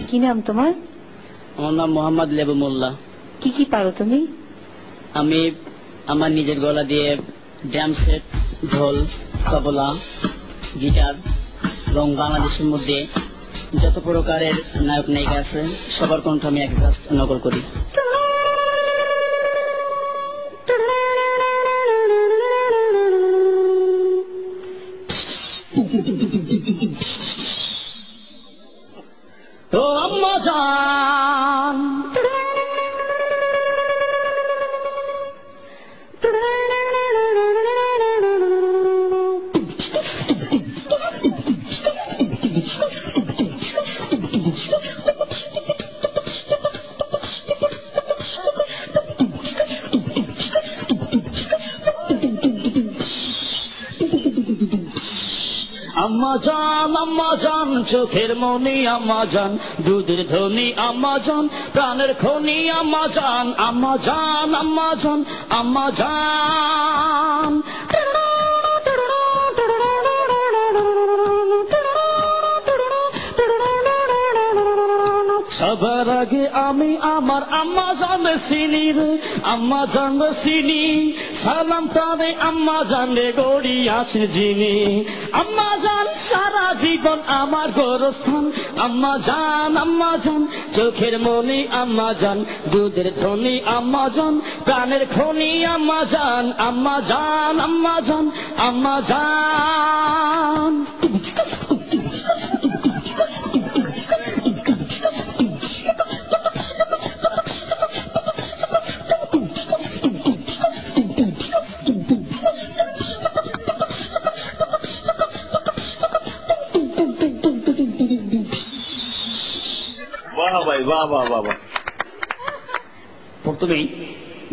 কি নাম তোমার? আমার নাম মোহাম্মদ লেবু মোল্লা। কি পারো তুমি? আমি আমার নিজের গলা দিয়ে ড্রাম সেট, ঢোল, তবলা, গিটার এবং বাংলাদেশের মধ্যে যত প্রকারের নায়ক নায়িকা আছে সবার কণ্ঠ আমি একজাস্ট নকল করি। ও আম্মা জান, আম্মা জান, আম্মা জান, চোখের মনি আম্মা জান, দুধের ধনী আম্মা জান, প্রাণের খনি আম্মা জান, আম্মা জান, আম্মা জান, আম্মা জান। সবার আগে আমি আমার আম্মা জানে চিনি রে, আম্মা জানে চিনি, সালাম তারে আম্মা জানে গড়ি আছে যিনি। আম্মা জান সারা জীবন আমার গোরস্থান, আম্মা জান, আম্মা জান, চোখের মনি আম্মা জান, দুধের ধনী আম্মা জান, প্রাণের খনি আম্মা জান, আম্মা জান, আম্মা জান, আম্মা জান। প্রথমেই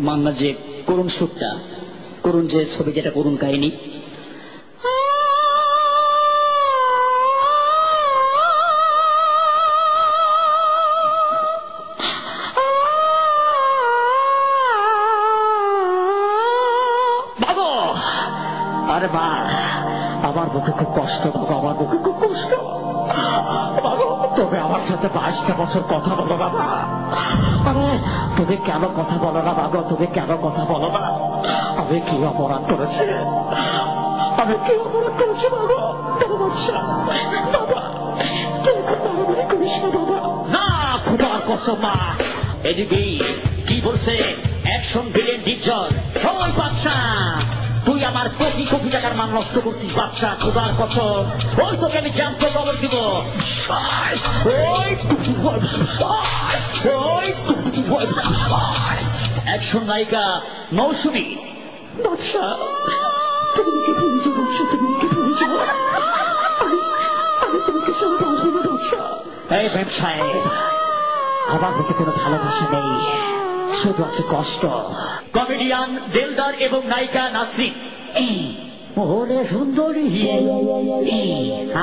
মান্না যে করুণ সুরটা, করুণ যে ছবি, যেটা করুণ কাহিনী, আরে মা আমার বুকে খুব কষ্ট, বাবা আমার বুকে খুব কষ্ট। তবে আমার সাথে 22টা বছর কথা বলো বাবা। আরে তুমি কেন কথা বলো না বাবা? তুমি কেন কথা বলো না? আমি কি অপরাধ করেছি? আমি কি অপরাধ করেছি বাবা? বাবা তুই মারামারি করিস না বাবা। না খোদার কসম মা। এদিকে কি বলছে অ্যাকশন ভিলেন ডিপজল, ওই বাচ্চা তুই আমার কোটি টাকার মান নষ্ট করছিস বাচ্চা, খোদার কসম। ওই তোকে আমি জানতে খবর দিব। অ্যাকশন নায়িকা মৌসুমী, বাচ্চা তুমি কি ভুলে যাও বাচ্চা, তুমি কি ভুলে যাও? আমি তোমাকে সব বাঁচবো না বাচ্চা। এই ব্যবসায় আমার দিকে কোনো ভালোবাসা নেই, শুধু আছে কষ্ট। কমেডিয়ান দেলদার এবং নায়িকা নাসরিন। ওরে সুন্দরী,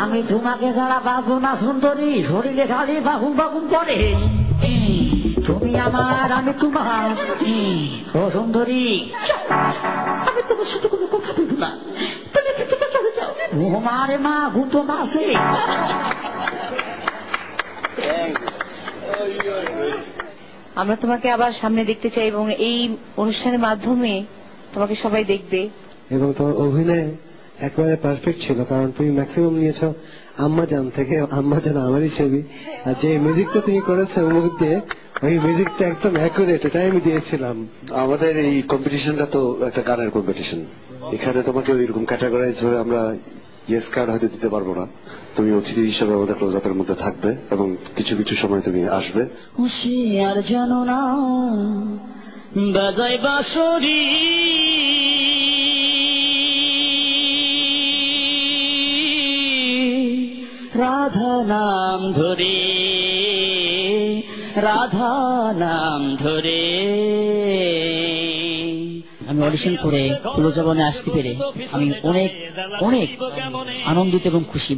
আমি তোমাকে ছাড়া বাবু না সুন্দরী, শরীরে খালি বাহুম বাহুম করে। তুমি আমার, আমি তোমার। ও সুন্দরী, আমি তোমার সাথে কোনো কথা বলবো না, তুমি এখান থেকে চলে যাও। ও মারে মা, গুতো মাসে। আমরা তোমাকে আবার সামনে দেখতে চাই এবং এই অনুষ্ঠানের মাধ্যমে তোমাকে সবাই দেখবে। এবং তোমার অভিনয় একেবারে পারফেক্ট ছিল, কারণ তুমি ম্যাক্সিমাম নিয়েছো আম্মা জান থেকে। আম্মা জান আমারই ছবি, আর যে মিউজিকটা তুমি করেছো মুখ দিয়ে, ওই মিউজিকটা একদম অ্যাকুরেট, এটাই আমি দিয়েছিলাম। আমাদের এই কম্পিটিশনটা তো একটা গানের কম্পিটিশন, এখানে তোমাকে ওইরকম ক্যাটাগরাইজ হয়ে আমরা ইয়েস কার্ড হয়তো দিতে পারবো না। তুমি অতিথি হিসেবে আমাদের ক্লোজ আপের মধ্যে থাকবে এবং কিছু কিছু সময় তুমি আসবে। আর জানো না বাজাই বাঁশরি, রাধা নাম ধরে, রাধা নাম ধরে। আমি অডিশন করে ক্লোজ আপে আসতে পেরে আমি অনেক অনেক আনন্দিত এবং খুশি।